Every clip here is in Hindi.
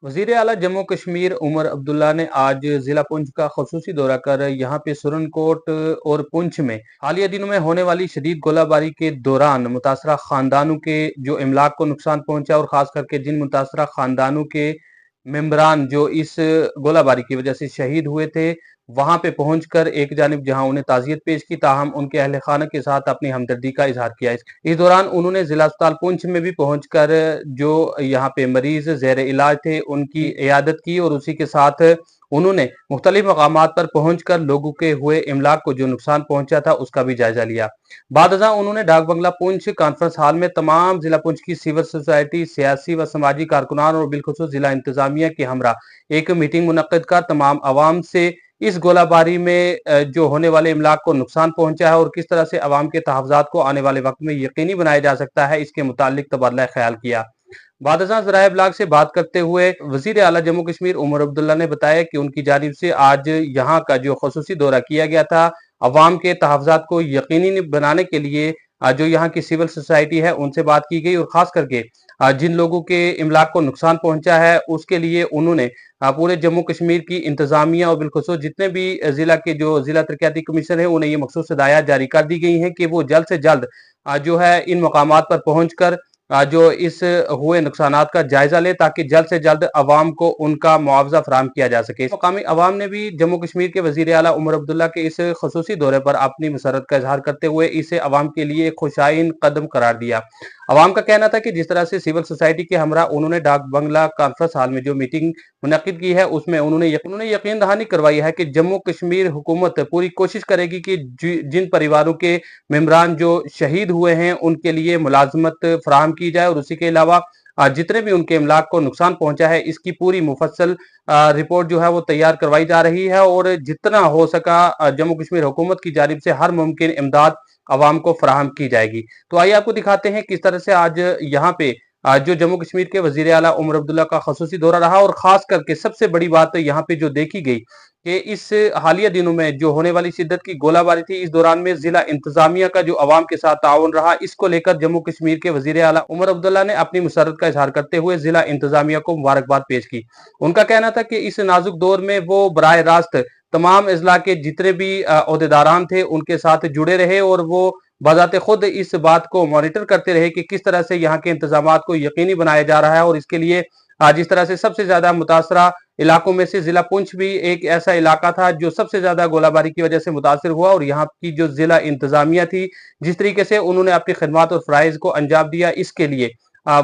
वजीर आला जम्मू कश्मीर उमर अब्दुल्ला ने आज जिला पुंछ का खसूसी दौरा कर यहाँ पे सुरनकोट और पुंछ में हालिया दिनों में होने वाली शदीद गोलाबारी के दौरान मुतासरा खानदानों के जो इमलाक को नुकसान पहुंचा और खास करके जिन मुतासरा खानदानों के मेम्बरान जो इस गोलाबारी की वजह से शहीद हुए थे वहां पे पहुंचकर एक जानिब जहां उन्हें ताजियत पेश की, ताहम उनके अहल खाना के साथ अपनी हमदर्दी का इजहार किया। इस दौरान उन्होंने जिला अस्पताल पुंछ में भी पहुंचकर जो यहाँ पे मरीज जेर इलाज थे उनकी इयादत की और उसी के साथ उन्होंने मुख्तलिफ मकामात पर पहुंचकर लोगों के हुए इमलाक को जो नुकसान पहुंचा था उसका भी जायजा लिया। बादजा उन्होंने डाक बंगला पुंछ कॉन्फ्रेंस हॉल में तमाम जिला पुंछ की सिविल सोसाइटी, सियासी व समाजी कारकुनान और बिलखुसूस जिला इंतजामिया के हमरा एक मीटिंग मुनक्किद कर तमाम अवाम से इस गोलाबारी में जो होने वाले इमलाक को नुकसान पहुंचा है और किस तरह से अवाम के तहफ़्ज़ात को आने वाले वक्त में यकीनी बनाया जा सकता है, इसके मुतालिक तबादला ख्याल किया। बादशाह ज़राए इब्लाग से बात करते हुए वज़ीर आला जम्मू कश्मीर उमर अब्दुल्ला ने बताया कि उनकी जानिब से आज यहाँ का जो खसूसी दौरा किया गया था, अवाम के तहफ़्ज़ात को यकीनी बनाने के लिए जो यहाँ की सिविल सोसाइटी है उनसे बात की गई और खास करके जिन लोगों के इमलाक को नुकसान पहुंचा है उसके लिए उन्होंने पूरे जम्मू कश्मीर की इंतजामिया और बिलखुसूस जितने भी जिला के जो जिला तरक्याती कमीशन है उन्हें ये मखसूस हिदायत जारी कर दी गई हैं कि वो जल्द से जल्द जो है इन मकामात पर पहुंचकर जो इस हुए नुकसानात का जायजा ले ताकि जल्द से जल्द अवाम को उनका मुआवजा फराहम किया जा सके। मकामी अवाम ने भी जम्मू कश्मीर के वजीर आला उमर अब्दुल्ला के इस खसूसी दौरे पर अपनी मसरत का इजहार करते हुए इसे अवाम के लिए एक खुशाइन कदम करार दिया। अवाम का कहना था कि जिस तरह से सिविल सोसाइटी के हमरा उन्होंने डाक बंगला कॉन्फ्रेंस हॉल में जो मीटिंग मुनक्किद की है उसमें उन्होंने यकीन दहानी करवाई है कि जम्मू कश्मीर हुकूमत पूरी कोशिश करेगी कि जिन परिवारों के मेम्बरान जो शहीद हुए हैं उनके लिए मुलाजमत फराहम की जाए और उसी के अलावा जितने भी उनके इमलाक को नुकसान पहुंचा है इसकी पूरी मुफस्सल रिपोर्ट जो है वो तैयार करवाई जा रही है और जितना हो सका जम्मू कश्मीर हुकूमत की जानिब से हर मुमकिन इमदाद अवाम को फराहम की जाएगी। तो आइए आपको दिखाते हैं किस तरह से आज यहाँ पे जो जम्मू कश्मीर के वजीर आला उमर अब्दुल्ला का खसूसी दौरा रहा और खास करके सबसे बड़ी बात यहाँ पे जो देखी गई कि इस हालिया दिनों में जो होने वाली शिद्दत की गोलाबारी थी इस दौरान में जिला इंतजामिया का जो अवाम के साथ ताउन रहा, इसको लेकर जम्मू कश्मीर के वजीर आला उमर अब्दुल्ला ने अपनी मुसरत का इजहार करते हुए जिला इंतजामिया को मुबारकबाद पेश की। उनका कहना था कि इस नाजुक दौर में वो बराह रास्त तमाम अजला के जितने भी अहदेदारान थे उनके साथ जुड़े रहे और वो बजाते खुद इस बात को मॉनिटर करते रहे कि किस तरह से यहाँ के इंतजाम को यकीनी बनाया जा रहा है और इसके लिए जिस तरह से सबसे ज्यादा मुतासरा इलाकों में से जिला पुंछ भी एक ऐसा इलाका था जो सबसे ज्यादा गोलाबारी की वजह से मुतासर हुआ और यहाँ की जो जिला इंतजामिया थी जिस तरीके से उन्होंने अपनी खिदमत और फ़राइज़ को अंजाम दिया इसके लिए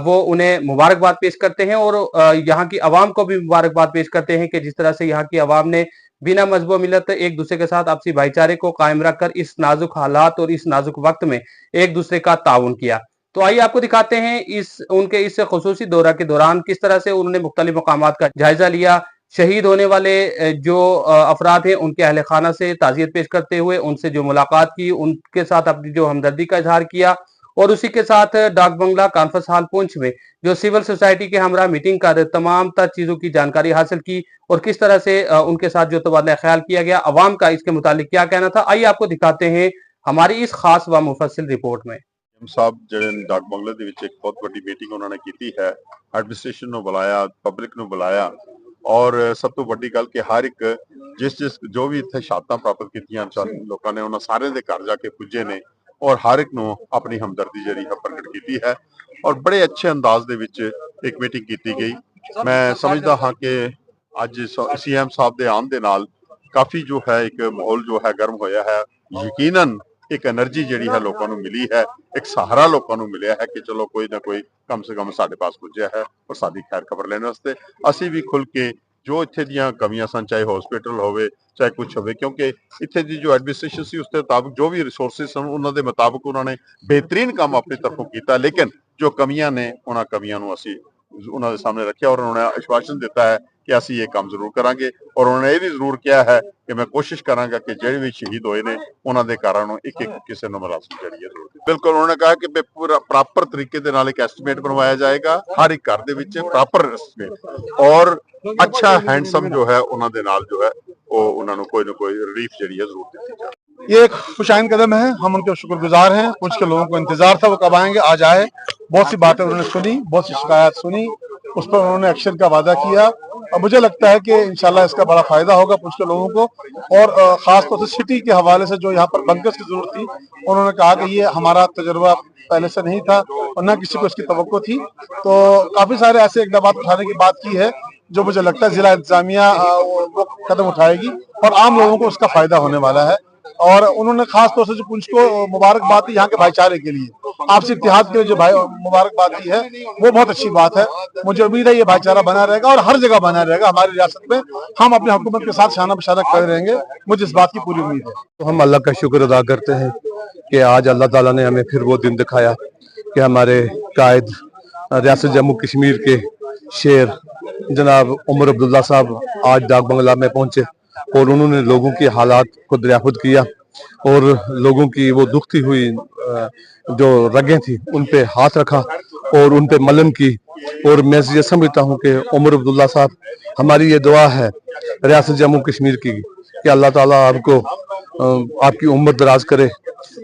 वो उन्हें मुबारकबाद पेश करते हैं और यहाँ की आवाम को भी मुबारकबाद पेश करते हैं कि जिस तरह से यहाँ की आवाम ने बिना मजहब मिलत एक दूसरे के साथ आपसी भाईचारे को कायम रखकर इस नाजुक हालात और इस नाजुक वक्त में एक दूसरे का ताउन किया। तो आइए आपको दिखाते हैं उनके इस खुसूसी दौरा के दौरान किस तरह से उन्होंने मुख्तलिफ मकामात का जायजा लिया, शहीद होने वाले जो अफराद हैं उनके अहल खाना से ताज़ियत पेश करते हुए उनसे जो मुलाकात की, उनके साथ अपनी जो हमदर्दी का इजहार किया और उसी के साथ डाक बंगला कॉन्फ्रेंस हॉल पुंछ में जो सिविल सोसाइटी के हमरा मीटिंग कर तमाम तर चीजों की जानकारी हासिल की और किस तरह से उनके साथ जो तबादला ख्याल किया गया, अवाम का इसके मुतालिक क्या कहना था, आइए आपको दिखाते हैं हमारी इस खास व मुफस्सिल रिपोर्ट में। साहब ਜਿਹੜੇ ਡਾਕ ਬੰਗਲੇ ਦੇ ਵਿੱਚ ਇੱਕ ਬਹੁਤ ਵੱਡੀ ਮੀਟਿੰਗ ਉਹਨਾਂ ਨੇ ਕੀਤੀ ਹੈ, ਐਡਮਿਨਿਸਟ੍ਰੇਸ਼ਨ ਨੂੰ ਬੁਲਾਇਆ, ਪਬਲਿਕ ਨੂੰ ਬੁਲਾਇਆ ਔਰ ਸਭ ਤੋਂ ਵੱਡੀ ਗੱਲ ਕਿ ਹਰ ਇੱਕ ਜਿਸ ਜੋ ਵੀ ਇੱਥੇ ਸ਼ਹਾਦਤਾਂ ਪ੍ਰਾਪਤ ਕੀਤੀਆਂ ਲੋਕਾਂ ਨੇ ਉਹਨਾਂ ਸਾਰਿਆਂ ਦੇ ਘਰ ਜਾ ਕੇ ਪੁੱਜੇ ਨੇ ਔਰ ਹਰ ਇੱਕ ਨੂੰ ਆਪਣੀ ਹਮਦਰਦੀ ਜਿਹੜੀ ਹੈ ਪ੍ਰਗਟ ਕੀਤੀ ਹੈ ਔਰ ਬੜੇ ਅੱਛੇ ਅੰਦਾਜ਼ ਦੇ ਵਿੱਚ ਇੱਕ ਮੀਟਿੰਗ ਕੀਤੀ ਗਈ। ਮੈਂ ਸਮਝਦਾ ਹਾਂ ਕਿ ਅੱਜ ਸੀਐਮ ਸਾਹਿਬ ਦੇ ਆਉਣ ਦੇ ਨਾਲ ਕਾਫੀ ਜੋ ਹੈ ਇੱਕ ਮਾਹੌਲ ਜੋ ਹੈ ਗਰਮ ਹੋਇਆ ਹੈ। ਯਕੀਨਨ एक एनर्जी जी है लोगों को मिली है, एक सहारा लोगों को मिले है कि चलो कोई ना कोई कम से कम साढ़े पास पुज्या है और साडी खैर खबर लेने वास्ते असी भी खुल के जो इत्थे दियां कमियां सन, चाहे हॉस्पिटल होवे चाहे कुछ होवे, क्योंकि इत्थे दी जो एडमिनिस्ट्रेशन सी उसके मुताबिक जो भी रिसोर्सेज सन उन्होंने मुताबिक उन्होंने बेहतरीन काम अपनी तरफों किया, लेकिन जो कमियां ने उन्होंने कमियां नूं असी उन्होंने सामने रखा और उन्होंने आश्वासन दिता है कि असी ये काम जरूर करांगे और उन्होंने ये भी जरूर किया है कि मैं कोशिश करांगा कि जो भी शहीद होए ने उन्होंने घरां नूं एक एक किसी नूं मुलाजमत जिहड़ी है जरूर। बिल्कुल उन्होंने कहा कि पूरा प्रॉपर तरीके दे नाल एक एस्टीमेट बनवाया जाएगा, हर एक घर दे विच प्रॉपर एस्टीमेट और अच्छा हैंडसम जो है उन्होंने दे नाल जो है वो उन्होंने कोई ना कोई रिलीफ जिहड़ी है जरूर दी जाए। ये एक खुशाइन कदम है, हम उनके शुक्रगुजार हैं। कुछ के लोगों को इंतजार था वो कब आएंगे, आज आए। बहुत सी बातें उन्होंने सुनी, बहुत सी शिकायत सुनी उस पर उन्होंने एक्शन का वादा किया और मुझे लगता है कि इंशाल्लाह इसका बड़ा फायदा होगा पुंछ के लोगों को। और खास तौर से सिटी के हवाले से जो यहाँ पर बंकर्स की जरूरत थी, उन्होंने कहा कि ये हमारा तजुर्बा पहले से नहीं था और न किसी को इसकी तवक्को थी। तो काफी सारे ऐसे इकदाम उठाने की बात की है जो मुझे लगता है जिला इंतजामिया वो कदम उठाएगी और आम लोगों को उसका फायदा होने वाला है। और उन्होंने खास तौर से जो पुंछ को मुबारकबाद दी यहाँ के भाईचारे के लिए, आपसी इत्तेहाद के लिए जो भाई मुबारकबाद दी है, वो बहुत अच्छी बात है। मुझे उम्मीद है ये भाईचारा बना रहेगा और हर जगह बना रहेगा हमारी रियासत में। हम अपनी हुकूमत के साथ शाना बशाना कर रहेंगे, मुझे इस बात की पूरी उम्मीद है। तो हम अल्लाह का शुक्र अदा करते हैं कि आज अल्लाह ताला ने हमें फिर वो दिन दिखाया कि हमारे कायद रियासत जम्मू कश्मीर के शेर जनाब उमर अब्दुल्ला साहब आज डाक बंगला में पहुंचे और उन्होंने लोगों की हालात को दरियाफ्त किया और लोगों की वो दुखती हुई जो रगें थी उन पे हाथ रखा और उन पे मलम की। और मैं ये समझता हूँ कि उमर अब्दुल्ला साहब, हमारी ये दुआ है रियासत जम्मू कश्मीर की कि अल्लाह ताला आपको आपकी उम्र दराज करे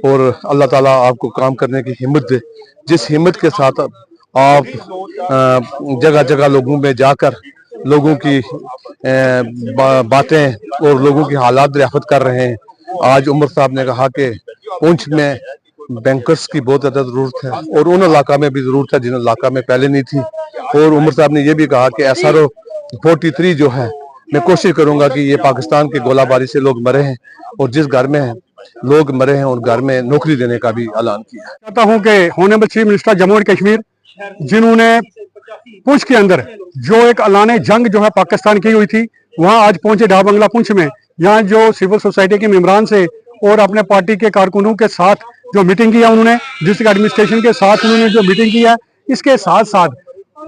और अल्लाह ताला आपको काम करने की हिम्मत दे। जिस हिम्मत के साथ आप जगह जगह लोगों में जाकर लोगों की बातें और लोगों की हालात दरियाफ्त कर रहे हैं। आज उमर साहब ने कहा कि पुंछ में बैंकर्स की बहुत ज्यादा जरूरत है और उन इलाका में भी जरूरत है जिन इलाका में पहले नहीं थी। और उमर साहब ने यह भी कहा कि SRO 43 जो है, मैं कोशिश करूंगा कि ये पाकिस्तान के गोलाबारी से लोग मरे हैं और जिस घर में लोग मरे हैं उन घर में नौकरी देने का भी ऐलान किया। चाहता हूं कि honourable chief minister Jammu and Kashmir जिन्होंने पुंछ के अंदर जो एक ऐलान जंग जो है पाकिस्तान की हुई थी, वहां आज पहुंचे डाक बंगला पुंछ में। यहाँ जो सिविल सोसाइटी के मेंबरान से और अपने पार्टी के कारकुनों के साथ जो मीटिंग किया उन्होंने, डिस्ट्रिक्ट एडमिनिस्ट्रेशन के साथ उन्होंने जो मीटिंग किया, इसके साथ साथ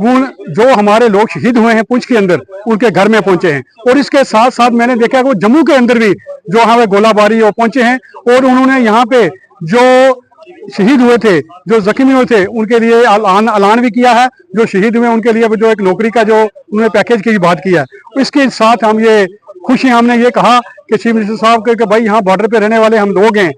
उन जो हमारे लोग शहीद हुए हैं पुंछ के अंदर उनके घर में पहुंचे हैं। और इसके साथ साथ मैंने देखा कि जम्मू के अंदर भी जो हमें गोलाबारी वो पहुंचे हैं और उन्होंने यहाँ पे जो शहीद हुए थे, जो जख्मी हुए थे, उनके लिए ऐलान भी किया है। जो शहीद हुए उनके लिए जो एक नौकरी का जो उन्होंने पैकेज की बात की है। इसके साथ हम ये खुशी हमने ये कहा कि चीफ मिनिस्टर साहब के भाई यहाँ बॉर्डर पे रहने वाले हम लोग हैं।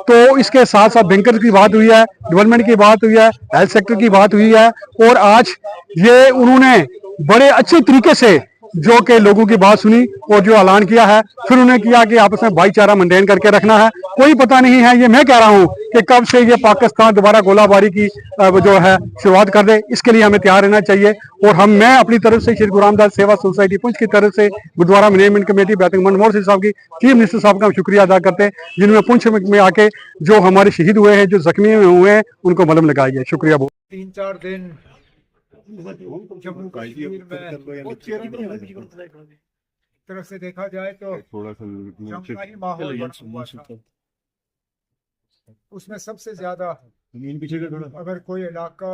तो इसके साथ साथ बैंकर की बात हुई है, डेवलपमेंट की बात हुई है, हेल्थ सेक्टर की बात हुई है। और आज ये उन्होंने बड़े अच्छे तरीके से जो कि लोगों की बात सुनी और जो ऐलान किया है, फिर उन्होंने किया कि आपस में भाईचारा मेंटेन करके रखना है। कोई पता नहीं है, ये मैं कह रहा हूं कि कब से ये पाकिस्तान दोबारा गोलाबारी की जो है शुरुआत कर दे। इसके लिए हमें तैयार रहना चाहिए। और मैं अपनी तरफ से श्री गुरु रामदास सेवा सोसाइटी पुंछ की तरफ से गुरुद्वारा मैनेजमेंट कमेटी बैतुल मनमोहन सिंह साहब की, चीफ मिनिस्टर साहब का हम शुक्रिया अदा करते हैं जिन्होंने पुंछ में आके जो हमारे शहीद हुए हैं, जो जख्मी हुए हैं, उनको मलम लगाई है। शुक्रिया बहुत। 3-4 दिन जम्मू कश्मीर में तरफ से देखा जाए तो जंग का ही माहौल बना हुआ था। उसमें सबसे ज्यादा अगर कोई इलाका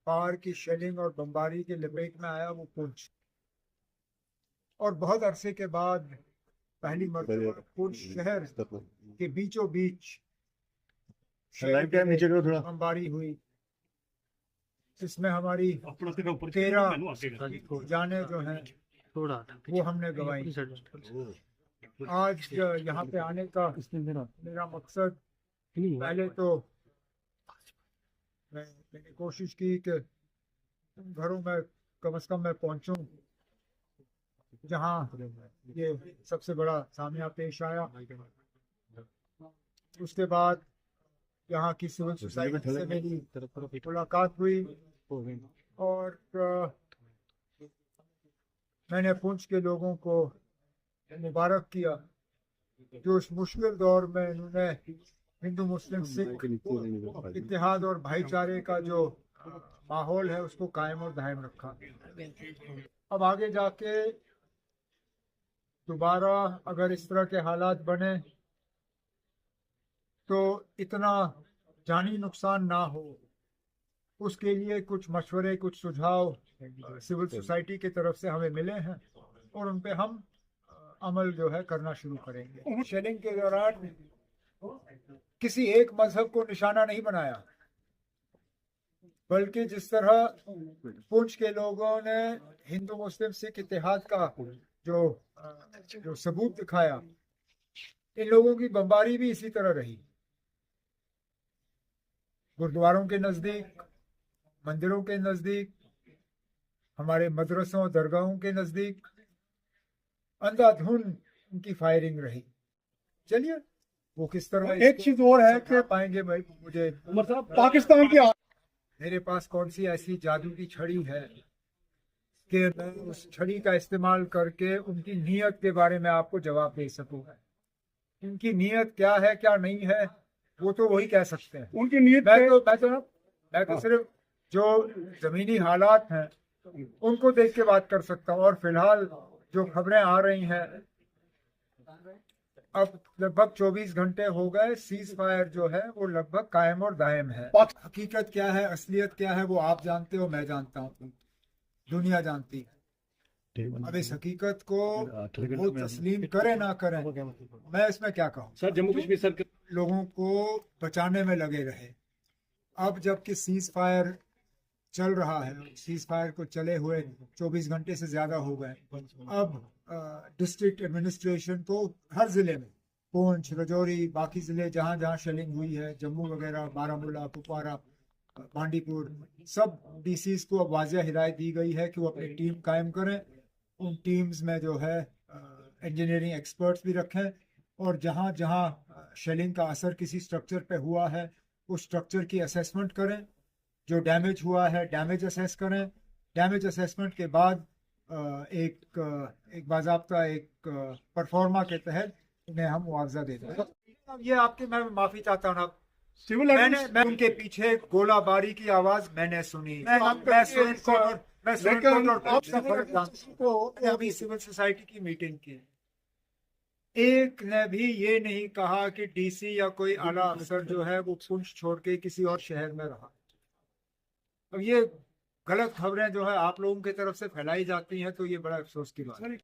पार की शेलिंग और बमबारी की लपेट में आया वो पुंछ। और बहुत अरसे के बाद पहली मरतबा पुंछ शहर के बीचों बीच बमबारी हुई, जिसमें हमारी 13 जाने जो हैं वो हमने गंवाई। आज यहाँ पे आने का मेरा मकसद, पहले तो मैंने कोशिश की कि घरों में कम से कम मैं पहुंचूं जहाँ ये सबसे बड़ा सामना पेश आया। उसके बाद यहाँ की सिविल सोसाइटी से मेरी मुलाकात हुई और मैंने पुंछ के लोगों को मुबारक किया जो इस मुश्किल दौर में इन्होंने हिंदू मुस्लिम सिख इत्तेहाद और भाईचारे का जो माहौल है उसको कायम और दायम रखा। अब आगे जाके दोबारा अगर इस तरह के हालात बने तो इतना जानी नुकसान ना हो, उसके लिए कुछ मशवरे, कुछ सुझाव सिविल सोसाइटी की तरफ से हमें मिले हैं और उन पे हम अमल जो है करना शुरू करेंगे। शेलिंग के दौरान किसी एक मजहब को निशाना नहीं बनाया, बल्कि जिस तरह पुंछ के लोगों ने हिंदू मुस्लिम सिख इत्तेहाद का जो सबूत दिखाया, इन लोगों की बमबारी भी इसी तरह रही। गुरुद्वारों के नजदीक, मंदिरों के नजदीक, हमारे मदरसों दरगाहों के नजदीक अंधाधुंध उनकी फायरिंग रही। चलिए वो किस तरह एक चीज और है कि पाएंगे भाई, मुझे उमर साहब पाकिस्तान की मेरे पास कौन सी ऐसी जादू की छड़ी है कि मैं उस छड़ी का इस्तेमाल करके उनकी नीयत के बारे में आपको जवाब दे सकूं। उनकी नीयत क्या है क्या नहीं है वो तो वही कह सकते हैं। उनकी नीयत मैं तो सिर्फ जो जमीनी हालात हैं उनको देख के बात कर सकता हूँ। और फिलहाल जो खबरें आ रही हैं, अब लगभग 24 घंटे हो गए, सीज फायर जो है वो लगभग कायम और दायम है। हकीकत क्या है, असलियत क्या है, वो आप जानते हो, मैं जानता हूँ, दुनिया जानती है। अब इस हकीकत को वो तस्लीम करे ना करें, मैं इसमें क्या कहूँ। सर जम्मू कश्मीर सर लोगों को बचाने में लगे रहे। अब जबकि सीज फायर चल रहा है, सीज फायर को चले हुए 24 घंटे से ज्यादा हो गए, अब डिस्ट्रिक्ट एडमिनिस्ट्रेशन को हर जिले में, पुंछ, राजौरी, बाकी जिले जहाँ जहाँ शेलिंग हुई है, जम्मू वगैरह, बारामूला, कुपवारा, बांडीपुर, सब डीसीज को अब वाज़ेह हिदायत दी गई है कि वो अपनी टीम कायम करें। उन टीम्स में जो है इंजीनियरिंग एक्सपर्ट्स भी रखें, और जहाँ जहाँ शेलिंग का असर किसी स्ट्रक्चर पे हुआ है उस स्ट्रक्चर की असेसमेंट करें। जो डैमेज हुआ है डैमेज असेस करें। डैमेज असेसमेंट के बाद एक बाज़ाब्ता एक परफॉर्मा के तहत उन्हें हम मुआवजा देते हैं। ये आपके, मैं माफ़ी चाहता हूँ ना, मैं उनके पीछे गोलाबारी की आवाज मैंने सुनी। अभी सिविल सोसाइटी की मीटिंग की, एक ने भी ये नहीं कहा कि डीसी या कोई आला अफसर जो है वो पुंछ छोड़ के किसी और शहर में रहा। अब ये गलत खबरें जो है आप लोगों की तरफ से फैलाई जाती हैं, तो ये बड़ा अफसोस की बात है।